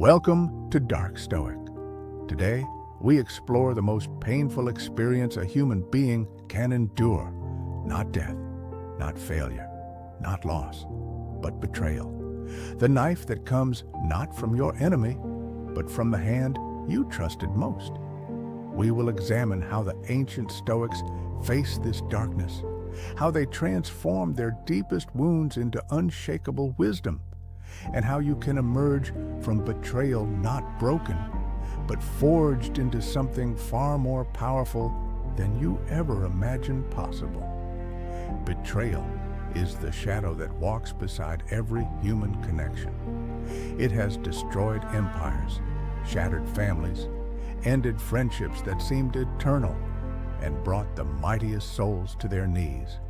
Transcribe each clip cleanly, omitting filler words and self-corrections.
Welcome to Dark Stoic. Today, we explore the most painful experience a human being can endure. Not death, not failure, not loss, but betrayal. The knife that comes not from your enemy, but from the hand you trusted most. We will examine how the ancient Stoics faced this darkness, how they transformed their deepest wounds into unshakable wisdom, and how you can emerge from betrayal not broken, but forged into something far more powerful than you ever imagined possible. Betrayal is the shadow that walks beside every human connection. It has destroyed empires, shattered families, ended friendships that seemed eternal, and brought the mightiest souls to their knees.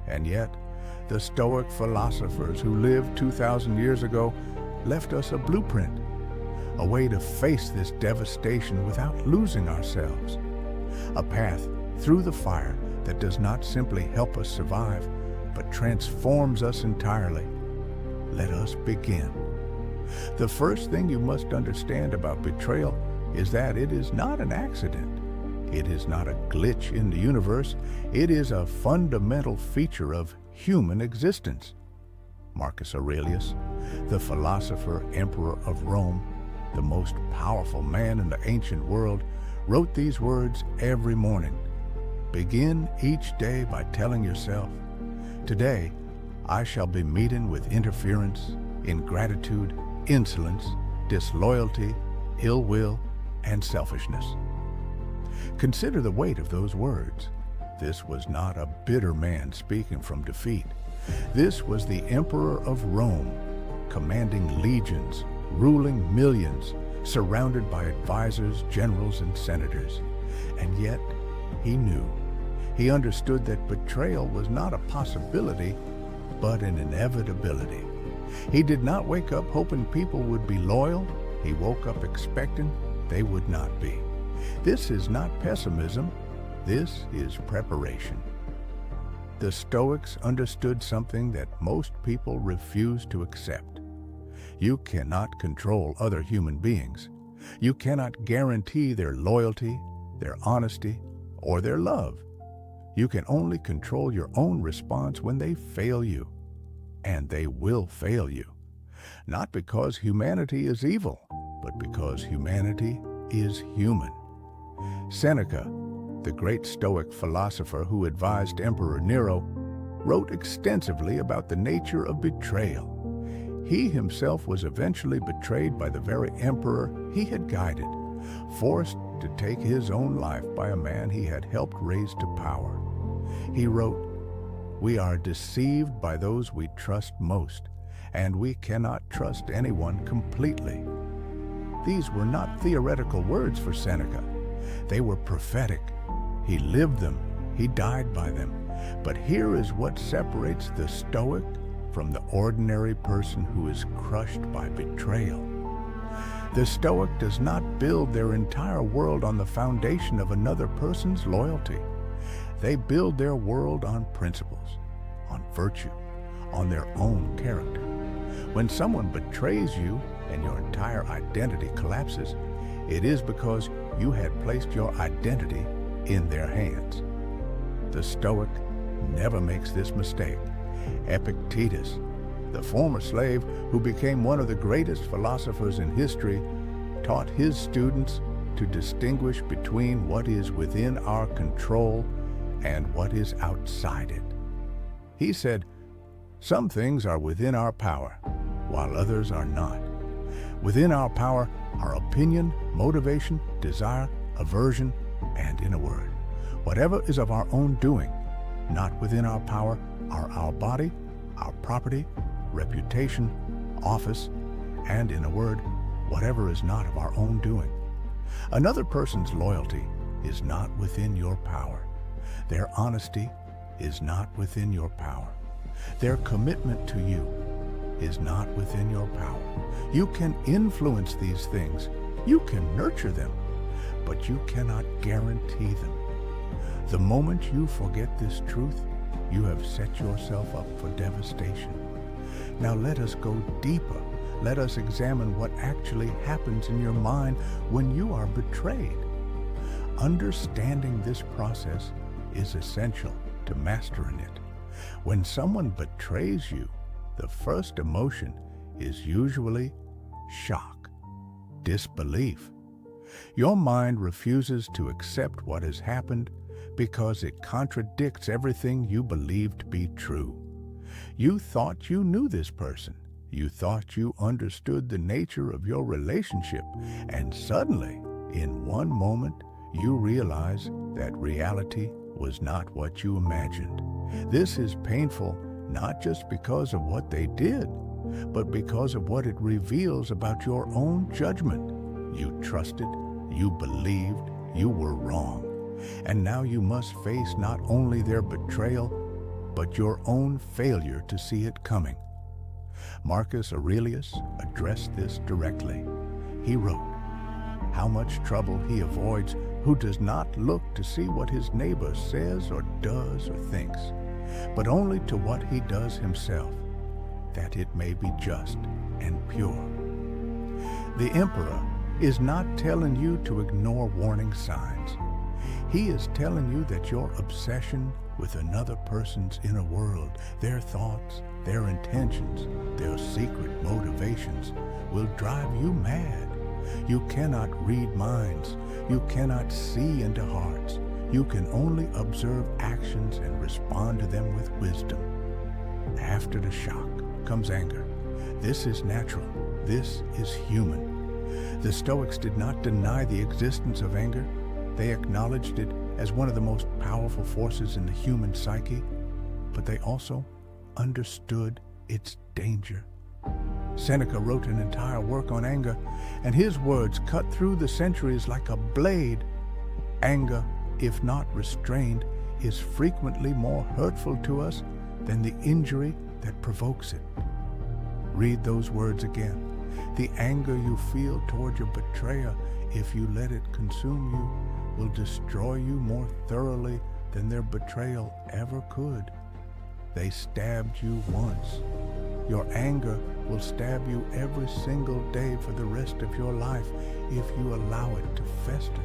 And yet, the Stoic philosophers who lived 2,000 years ago left us a blueprint, a way to face this devastation without losing ourselves, a path through the fire that does not simply help us survive, but transforms us entirely. Let us begin. The first thing you must understand about betrayal is that it is not an accident. It is not a glitch in the universe. It is a fundamental feature of human existence. Marcus Aurelius, the philosopher emperor of Rome, the most powerful man in the ancient world, wrote these words every morning. Begin each day by telling yourself, today I shall be meeting with interference, ingratitude, insolence, disloyalty, ill will, and selfishness. Consider the weight of those words. This was not a bitter man speaking from defeat. This was the emperor of Rome, commanding legions, ruling millions, surrounded by advisors, generals, and senators. And yet, he understood that betrayal was not a possibility, but an inevitability. He did not wake up hoping people would be loyal. He woke up expecting they would not be. This is not pessimism. This is preparation. The Stoics understood something that most people refuse to accept. You cannot control other human beings. You cannot guarantee their loyalty, their honesty, or their love. You can only control your own response when they fail you. And they will fail you. Not because humanity is evil, but because humanity is human. Seneca, the great Stoic philosopher who advised Emperor Nero, wrote extensively about the nature of betrayal. He himself was eventually betrayed by the very emperor he had guided, forced to take his own life by a man he had helped raise to power. He wrote, "We are deceived by those we trust most, and we cannot trust anyone completely." These were not theoretical words for Seneca. They were prophetic. He lived them. He died by them. But here is what separates the Stoic from the ordinary person who is crushed by betrayal. The Stoic does not build their entire world on the foundation of another person's loyalty. They build their world on principles, on virtue, on their own character. When someone betrays you and your entire identity collapses, it is because you had placed your identity in their hands. The Stoic never makes this mistake. Epictetus, the former slave who became one of the greatest philosophers in history, taught his students to distinguish between what is within our control and what is outside it. He said, "Some things are within our power, while others are not. Within our power are opinion, motivation, desire, aversion, and in a word, whatever is of our own doing. Not within our power are our body, our property, reputation, office, and in a word, whatever is not of our own doing. Another person's loyalty is not within your power. Their honesty is not within your power. Their commitment to you is not within your power. You can influence these things. You can nurture them, but you cannot guarantee them. The moment you forget this truth, you have set yourself up for devastation. Now let us go deeper let us examine what actually happens in your mind when you are betrayed. Understanding this process is essential to mastering it. When someone betrays you, the first emotion is usually shock, disbelief. Your mind refuses to accept what has happened because it contradicts everything you believed to be true. You thought you knew this person. You thought you understood the nature of your relationship, and suddenly, in one moment, you realize that reality was not what you imagined. This is painful not just because of what they did, but because of what it reveals about your own judgment. You trusted, you believed, you were wrong. And now you must face not only their betrayal, but your own failure to see it coming. Marcus Aurelius addressed this directly. He wrote, "How much trouble he avoids who does not look to see what his neighbor says or does or thinks, but only to what he does himself, that it may be just and pure." The emperor is not telling you to ignore warning signs. He is telling you that your obsession with another person's inner world, their thoughts, their intentions, their secret motivations, will drive you mad. You cannot read minds. You cannot see into hearts. You can only observe actions and respond to them with wisdom. After the shock comes anger. This is natural. This is human. The Stoics did not deny the existence of anger. They acknowledged it as one of the most powerful forces in the human psyche, but they also understood its danger. Seneca wrote an entire work on anger, and his words cut through the centuries like a blade. Anger, if not restrained, is frequently more hurtful to us than the injury that provokes it. Read those words again. The anger you feel toward your betrayer, if you let it consume you, will destroy you more thoroughly than their betrayal ever could. They stabbed you once. Your anger will stab you every single day for the rest of your life if you allow it to fester.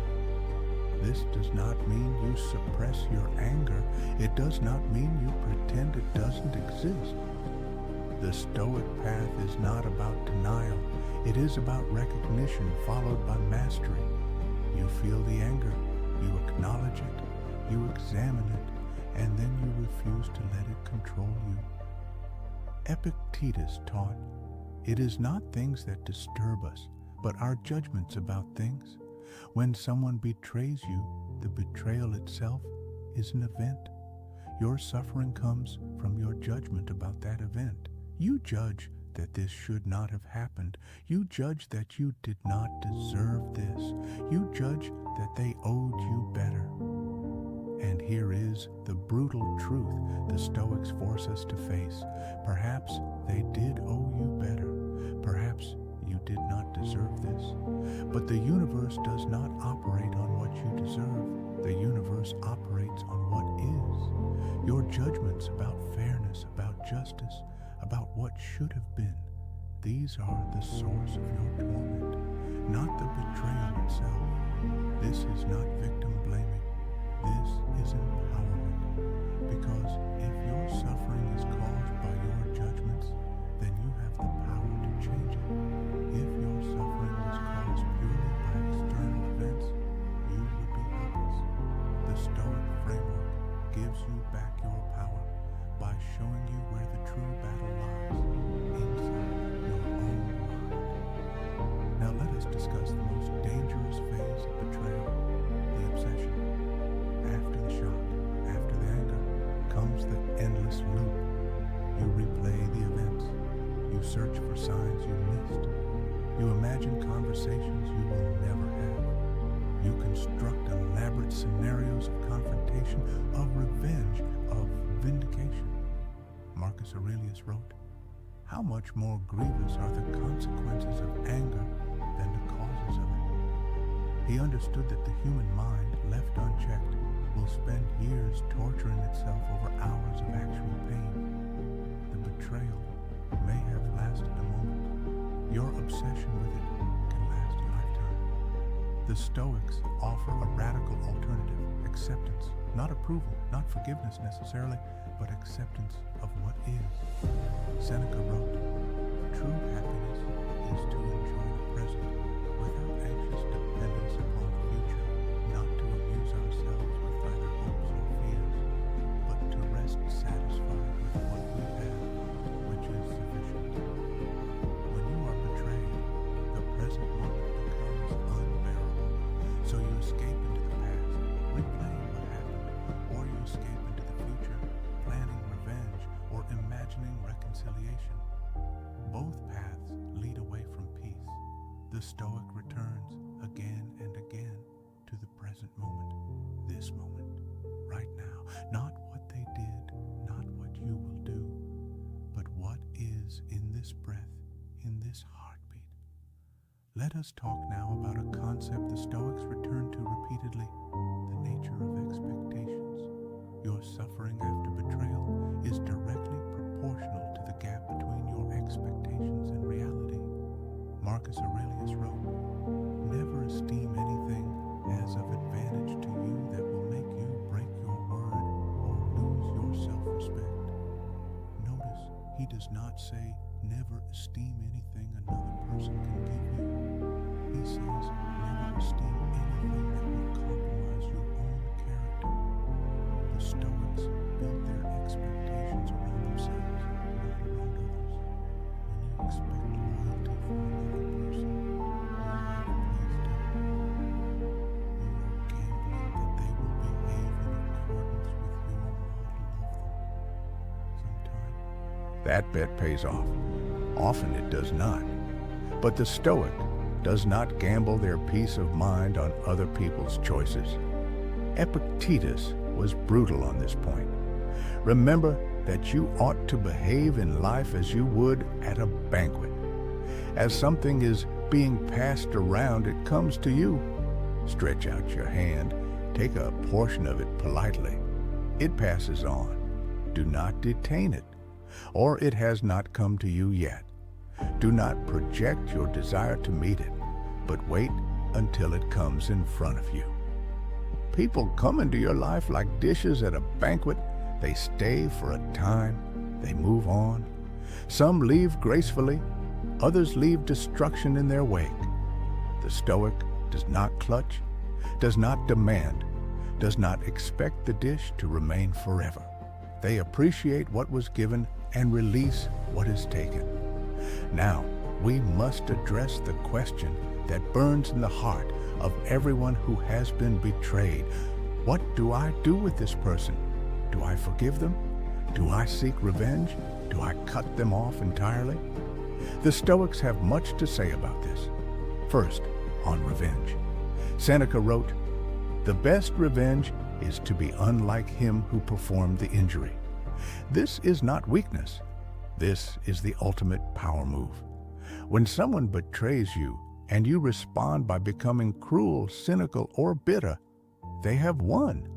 This does not mean you suppress your anger. It does not mean you pretend it doesn't exist. The Stoic path is not about denial. It is about recognition followed by mastery. You feel the anger, you acknowledge it, you examine it, and then you refuse to let it control you. Epictetus taught, "It is not things that disturb us, but our judgments about things. When someone betrays you, the betrayal itself is an event. Your suffering comes from your judgment about that event. You judge that this should not have happened. You judge that you did not deserve this. You judge that they owed you better." And here is the brutal truth the Stoics force us to face. Perhaps they did owe you better. Perhaps you did not deserve this. But the universe does not operate on what you deserve. The universe operates on what is. Your judgments about fairness, about justice, about what should have been, these are the source of your torment, not the betrayal itself. This is not victim blaming. This is empowerment. Because if your suffering is caused by your judgments, then you have the power to change it. If your suffering was caused purely by external events, you would be helpless. The Stoic framework gives you back your power by showing you where the true battle lies, inside your own mind. Now let us discuss the most dangerous phase of betrayal, the obsession. After the shock, after the anger, comes the endless loop. You replay the events. You search for signs you missed. You imagine conversations you will never have. You construct elaborate scenarios of confrontation, of revenge, of vindication. Marcus Aurelius wrote, "How much more grievous are the consequences of anger than the causes of it?" He understood that the human mind, left unchecked, will spend years torturing itself over hours of actual pain. The betrayal may have lasted a moment, your obsession with it can last a lifetime. The Stoics offer a radical alternative: acceptance, not approval, not forgiveness necessarily, but acceptance of what is. Seneca wrote, "True happiness is to enjoy the present without anxious dependence upon the future, not to amuse ourselves with either hopes or fears, but to rest satisfied with what we have, which is sufficient." When you are betrayed, the present moment becomes unbearable, so you escape into the past, replaying what happened, or you escape into the future, planning revenge or imagining reconciliation. Both paths lead away from peace. The Stoic returns again and again to the present moment, this moment, right now. Not what they did, not what you will do, but what is in this breath, in this heartbeat. Let us talk now about a concept the Stoics return to repeatedly: the nature of expectations. Your suffering after betrayal is directly proportional to the gap between your expectations and reality. Marcus Aurelius wrote, "Never esteem anything as of advantage to you that will make you break your word or lose your self-respect." Notice, he does not say, "Never esteem anything another person can give you." He says, "Never esteem anything that will compromise your own character." The Stoics build their expectations around themselves, not around others. When you expect loyalty from another person, you have pleased them. You are gambling that they will behave in accordance with your model of them. Sometimes that bet pays off. Often it does not. But the Stoic does not gamble their peace of mind on other people's choices. Epictetus was brutal on this point. Remember that you ought to behave in life as you would at a banquet. As something is being passed around, it comes to you. Stretch out your hand, take a portion of it politely. It passes on. Do not detain it, or it has not come to you yet. Do not project your desire to meet it, but wait until it comes in front of you. People come into your life like dishes at a banquet. They stay for a time, they move on. Some leave gracefully, others leave destruction in their wake. The Stoic does not clutch, does not demand, does not expect the dish to remain forever. They appreciate what was given and release what is taken. Now, we must address the question that burns in the heart of everyone who has been betrayed. What do I do with this person? Do I forgive them? Do I seek revenge? Do I cut them off entirely? The Stoics have much to say about this. First, on revenge. Seneca wrote, "The best revenge is to be unlike him who performed the injury." This is not weakness. This is the ultimate power move. When someone betrays you and you respond by becoming cruel, cynical, or bitter, they have won.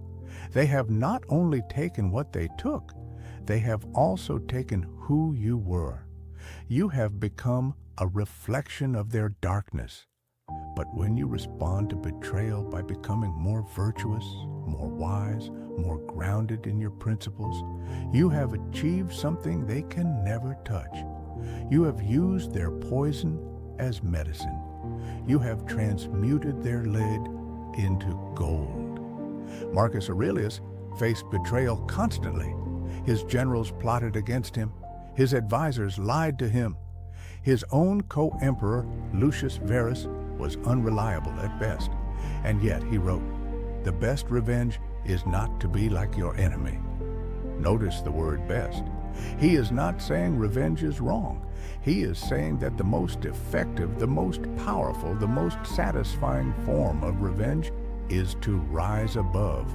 They have not only taken what they took, they have also taken who you were. You have become a reflection of their darkness. But when you respond to betrayal by becoming more virtuous, more wise, more grounded in your principles, you have achieved something they can never touch. You have used their poison as medicine. You have transmuted their lead into gold. Marcus Aurelius faced betrayal constantly. His generals plotted against him. His advisors lied to him. His own co-emperor, Lucius Verus, was unreliable at best. And yet he wrote, "The best revenge is not to be like your enemy." Notice the word best. He is not saying revenge is wrong. He is saying that the most effective, the most powerful, the most satisfying form of revenge is to rise above,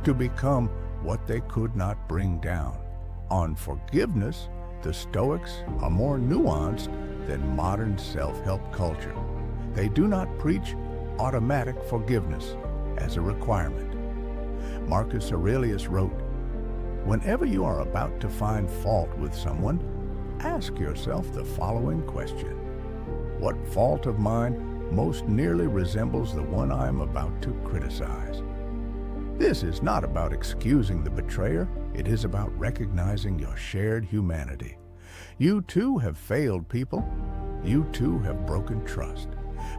to become what they could not bring down. On forgiveness, the Stoics are more nuanced than modern self-help culture. They do not preach automatic forgiveness as a requirement. Marcus Aurelius wrote, "Whenever you are about to find fault with someone, ask yourself the following question: What fault of mine most nearly resembles the one I am about to criticize? This is not about excusing the betrayer. It is about recognizing your shared humanity. You too have failed people. You too have broken trust.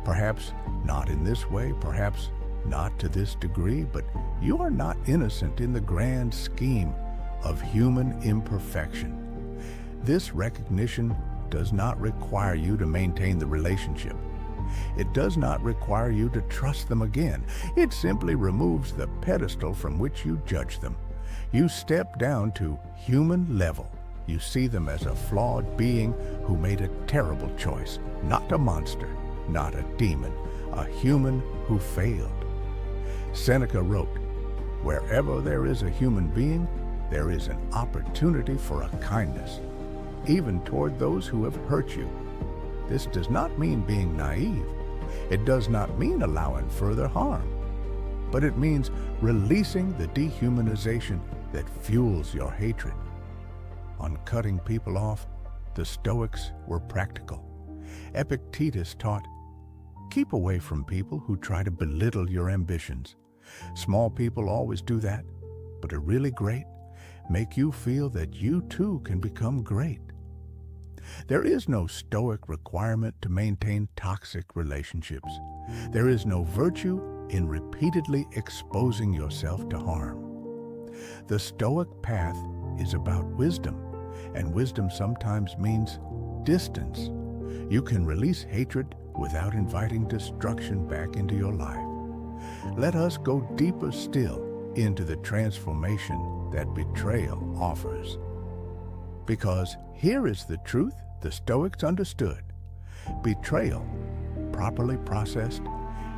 Perhaps not in this way, perhaps not to this degree, but you are not innocent in the grand scheme of human imperfection. This recognition does not require you to maintain the relationship. It does not require you to trust them again. It simply removes the pedestal from which you judge them. You step down to human level. You see them as a flawed being who made a terrible choice, not a monster, not a demon, a human who failed. Seneca wrote, "Wherever there is a human being, there is an opportunity for a kindness, even toward those who have hurt you." This does not mean being naive. It does not mean allowing further harm. But it means releasing the dehumanization that fuels your hatred. On cutting people off, the Stoics were practical. Epictetus taught, "Keep away from people who try to belittle your ambitions. Small people always do that, but a really great make you feel that you too can become great." There is no Stoic requirement to maintain toxic relationships. There is no virtue in repeatedly exposing yourself to harm. The Stoic path is about wisdom, and wisdom sometimes means distance. You can release hatred without inviting destruction back into your life. Let us go deeper still into the transformation that betrayal offers. Because here is the truth the Stoics understood. Betrayal, properly processed,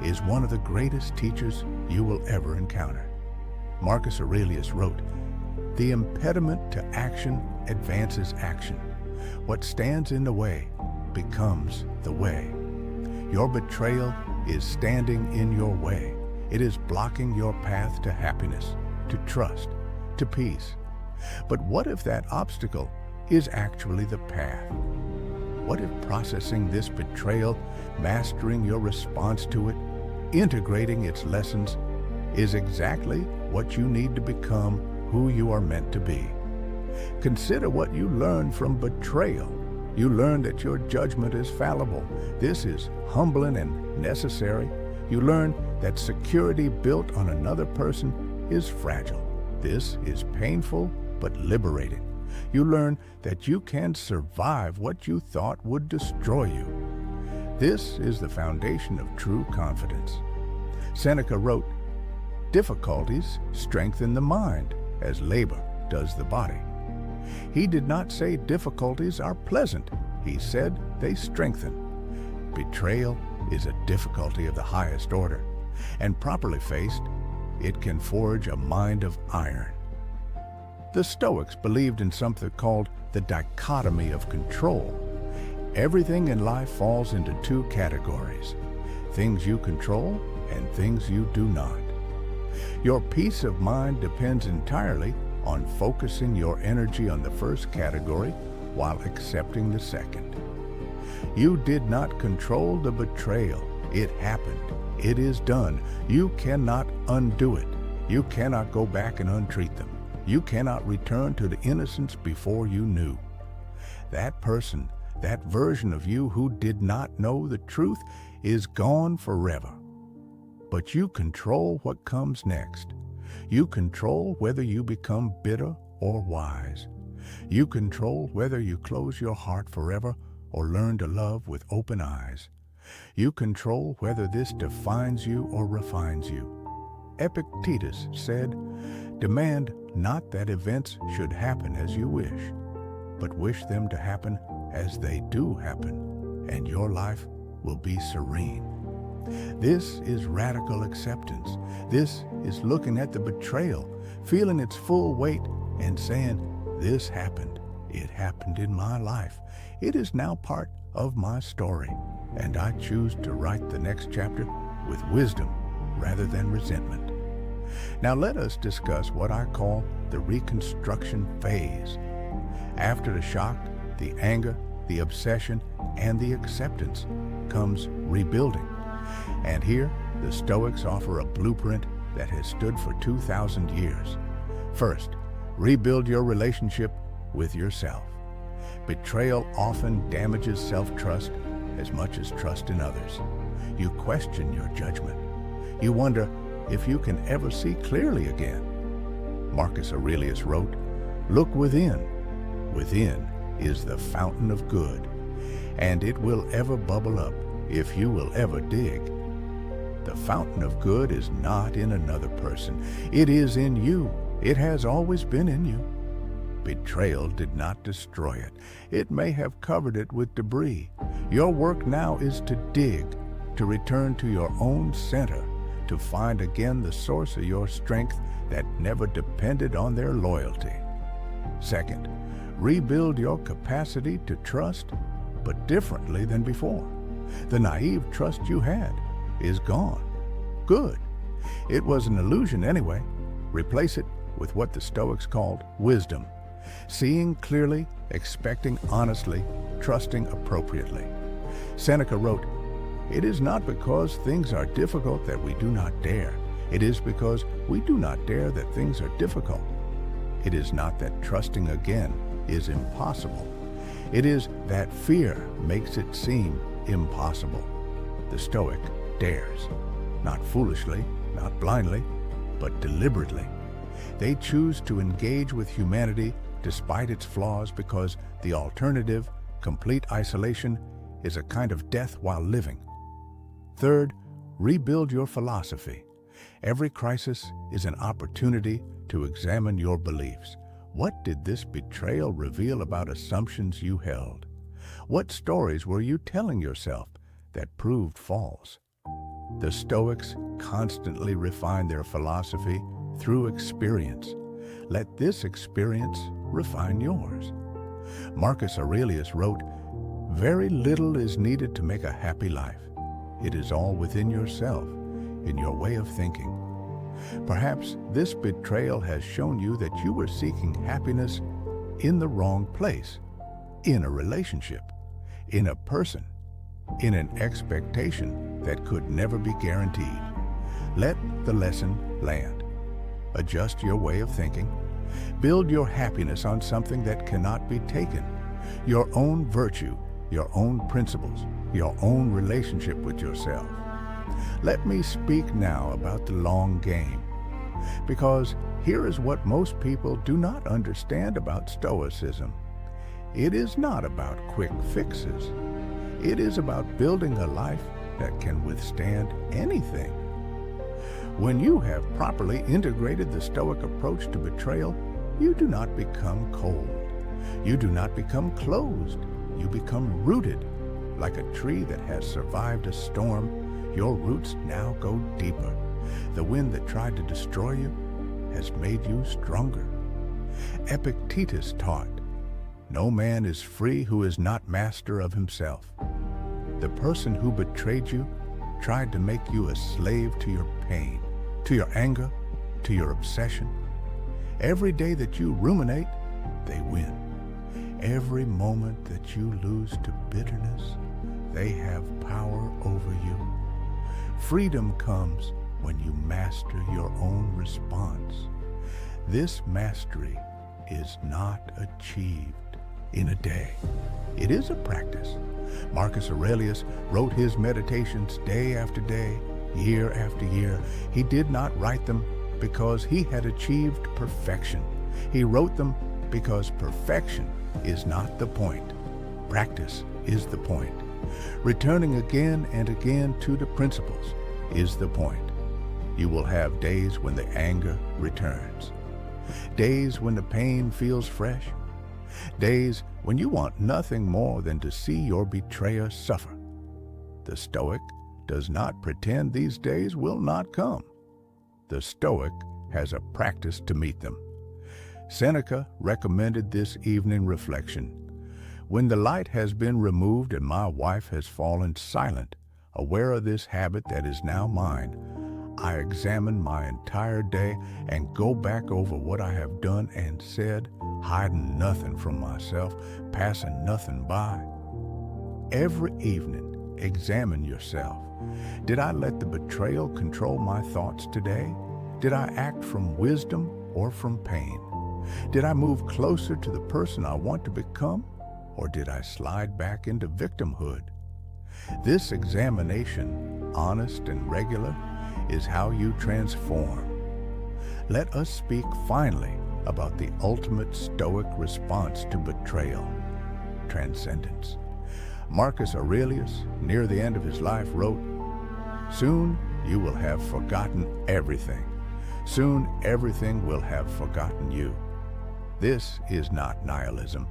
is one of the greatest teachers you will ever encounter. Marcus Aurelius wrote, "The impediment to action advances action. What stands in the way becomes the way." Your betrayal is standing in your way. It is blocking your path to happiness, to trust, to peace. But what if that obstacle is actually the path? What if processing this betrayal, mastering your response to it, integrating its lessons, is exactly what you need to become who you are meant to be? Consider what you learned from betrayal. You learn that your judgment is fallible. This is humbling and necessary. You learn that security built on another person is fragile. This is painful but liberating. You learn that you can survive what you thought would destroy you. This is the foundation of true confidence. Seneca wrote, "Difficulties strengthen the mind as labor does the body." He did not say difficulties are pleasant. He said they strengthen. Betrayal is a difficulty of the highest order, and properly faced, it can forge a mind of iron. The Stoics believed in something called the dichotomy of control. Everything in life falls into two categories: things you control and things you do not. Your peace of mind depends entirely on focusing your energy on the first category while accepting the second. You did not control the betrayal. It happened. It is done. You cannot undo it. You cannot go back and untreat them. You cannot return to the innocence before you knew. That person, that version of you who did not know the truth, is gone forever. But you control what comes next. You control whether you become bitter or wise. You control whether you close your heart forever or learn to love with open eyes. You control whether this defines you or refines you. Epictetus said, "Demand not that events should happen as you wish, but wish them to happen as they do happen, and your life will be serene." This is radical acceptance. This is looking at the betrayal, feeling its full weight, and saying, "This happened. It happened in my life. It is now part of my story, and I choose to write the next chapter with wisdom rather than resentment." Now let us discuss what I call the reconstruction phase. After the shock, the anger, the obsession, and the acceptance, comes rebuilding. And here, the Stoics offer a blueprint that has stood for 2,000 years. First, rebuild your relationship with yourself. Betrayal often damages self-trust as much as trust in others. You question your judgment. You wonder if you can ever see clearly again. Marcus Aurelius wrote, "Look within. Within is the fountain of good, and it will ever bubble up if you will ever dig." The fountain of good is not in another person. It is in you. It has always been in you. Betrayal did not destroy it. It may have covered it with debris. Your work now is to dig, to return to your own center, to find again the source of your strength that never depended on their loyalty. Second, rebuild your capacity to trust, but differently than before. The naive trust you had is gone. Good. It was an illusion anyway. Replace it with what the Stoics called wisdom. Seeing clearly, expecting honestly, trusting appropriately. Seneca wrote, "It is not because things are difficult that we do not dare. It is because we do not dare that things are difficult. It is not that trusting again is impossible. It is that fear makes it seem impossible." The Stoic dares, not foolishly, not blindly, but deliberately. They choose to engage with humanity despite its flaws because the alternative, complete isolation, is a kind of death while living. Third, rebuild your philosophy. Every crisis is an opportunity to examine your beliefs. What did this betrayal reveal about assumptions you held? What stories were you telling yourself that proved false? The Stoics constantly refine their philosophy through experience. Let this experience refine yours. Marcus Aurelius wrote, "Very little is needed to make a happy life. It is all within yourself, in your way of thinking." Perhaps this betrayal has shown you that you were seeking happiness in the wrong place, in a relationship, in a person, in an expectation that could never be guaranteed. Let the lesson land. Adjust your way of thinking. Build your happiness on something that cannot be taken. Your own virtue, your own principles, your own relationship with yourself. Let me speak now about the long game, because here is what most people do not understand about Stoicism. It is not about quick fixes. It is about building a life that can withstand anything. When you have properly integrated the Stoic approach to betrayal, you do not become cold. You do not become closed. You become rooted. Like a tree that has survived a storm, your roots now go deeper. The wind that tried to destroy you has made you stronger. Epictetus taught, "No man is free who is not master of himself." The person who betrayed you tried to make you a slave to your pain, to your anger, to your obsession. Every day that you ruminate, they win. Every moment that you lose to bitterness, they have power over you. Freedom comes when you master your own response. This mastery is not achieved in a day. It is a practice. Marcus Aurelius wrote his meditations day after day, year after year. He did not write them because he had achieved perfection. He wrote them because perfection is not the point. Practice is the point. Returning again and again to the principles is the point. You will have days when the anger returns, days when the pain feels fresh, days when you want nothing more than to see your betrayer suffer. The Stoic does not pretend these days will not come. The Stoic has a practice to meet them. Seneca recommended this evening reflection. When the light has been removed and my wife has fallen silent, aware of this habit that is now mine, I examine my entire day and go back over what I have done and said, hiding nothing from myself, passing nothing by. Every evening, Examine yourself. Did I let the betrayal control my thoughts today? Did I act from wisdom or from pain? Did I move closer to the person I want to become, or did I slide back into victimhood? This examination, honest and regular, is how you transform. Let us speak finally about the ultimate Stoic response to betrayal: transcendence. Marcus Aurelius, near the end of his life, wrote, "Soon you will have forgotten everything. Soon everything will have forgotten you." This is not nihilism.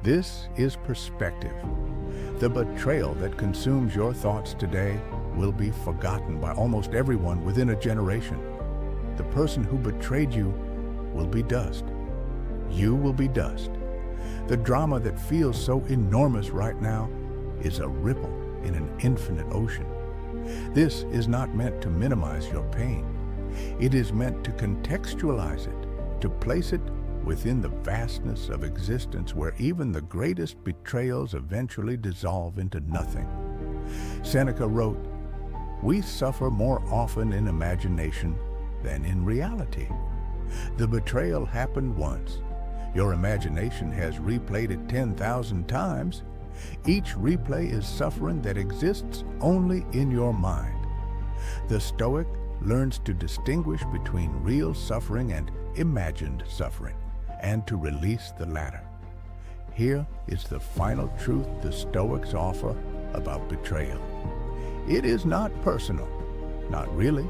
This is perspective. The betrayal that consumes your thoughts today will be forgotten by almost everyone within a generation. The person who betrayed you will be dust. You will be dust. The drama that feels so enormous right now is a ripple in an infinite ocean. This is not meant to minimize your pain. It is meant to contextualize it, to place it within the vastness of existence where even the greatest betrayals eventually dissolve into nothing. Seneca wrote, "We suffer more often in imagination than in reality." The betrayal happened once. Your imagination has replayed it 10,000 times. Each replay is suffering that exists only in your mind. The Stoic learns to distinguish between real suffering and imagined suffering, and to release the latter. Here is the final truth the Stoics offer about betrayal. It is not personal. Not really.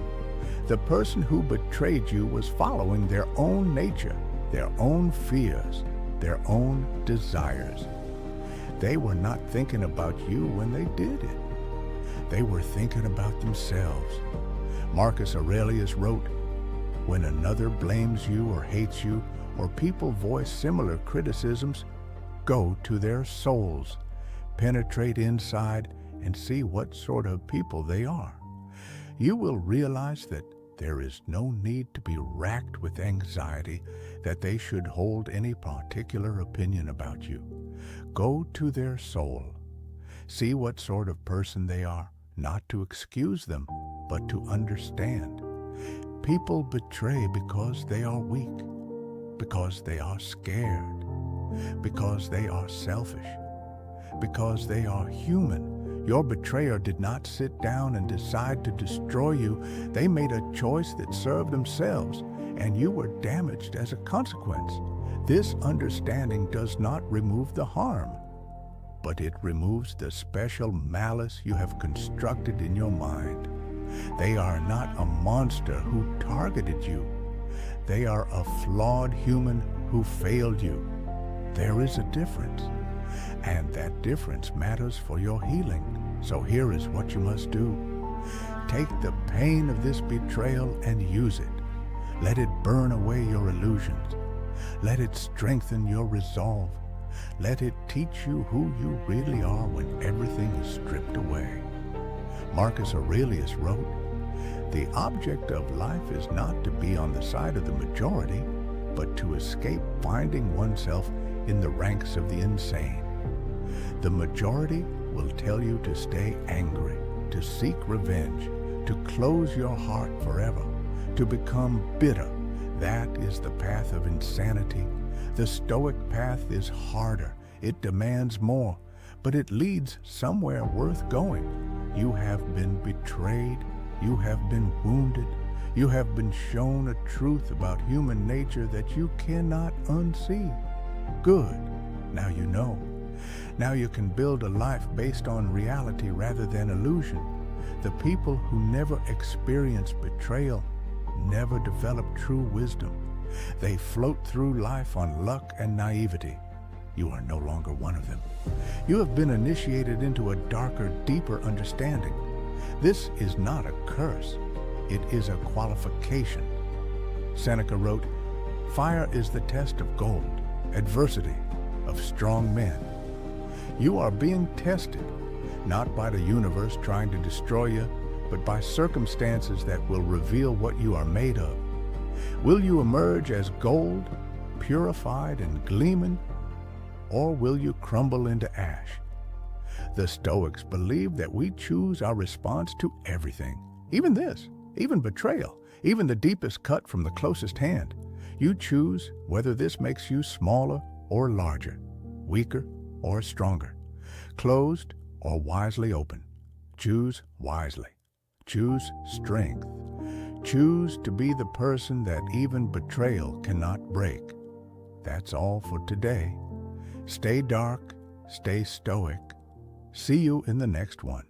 The person who betrayed you was following their own nature, their own fears, their own desires. They were not thinking about you when they did it. They were thinking about themselves. Marcus Aurelius wrote, "When another blames you or hates you, or people voice similar criticisms, go to their souls, penetrate inside, and see what sort of people they are. You will realize that there is no need to be racked with anxiety that they should hold any particular opinion about you. Go to their soul. See what sort of person they are, not to excuse them, but to understand. People betray because they are weak, because they are scared, because they are selfish, because they are human. Your betrayer did not sit down and decide to destroy you. They made a choice that served themselves, and you were damaged as a consequence. This understanding does not remove the harm, but it removes the special malice you have constructed in your mind. They are not a monster who targeted you. They are a flawed human who failed you. There is a difference, and that difference matters for your healing. So here is what you must do. Take the pain of this betrayal and use it. Let it burn away your illusions. Let it strengthen your resolve. Let it teach you who you really are when everything is stripped away. Marcus Aurelius wrote, "The object of life is not to be on the side of the majority, but to escape finding oneself in the ranks of the insane. The majority will tell you to stay angry, to seek revenge, to close your heart forever, to become bitter. That is the path of insanity. The Stoic path is harder. It demands more, but it leads somewhere worth going. You have been betrayed. You have been wounded. You have been shown a truth about human nature that you cannot unsee. Good. Now you know. Now you can build a life based on reality rather than illusion. The people who never experience betrayal never develop true wisdom. They float through life on luck and naivety. You are no longer one of them. You have been initiated into a darker, deeper understanding. This is not a curse. It is a qualification." Seneca wrote, "Fire is the test of gold, adversity of strong men." You are being tested, not by the universe trying to destroy you, but by circumstances that will reveal what you are made of. Will you emerge as gold, purified and gleaming, or will you crumble into ash? The Stoics believe that we choose our response to everything, even this, even betrayal, even the deepest cut from the closest hand. You choose whether this makes you smaller or larger, weaker or stronger, closed or wisely open. Choose wisely. Choose strength. Choose to be the person that even betrayal cannot break. That's all for today. Stay dark, stay stoic. See you in the next one.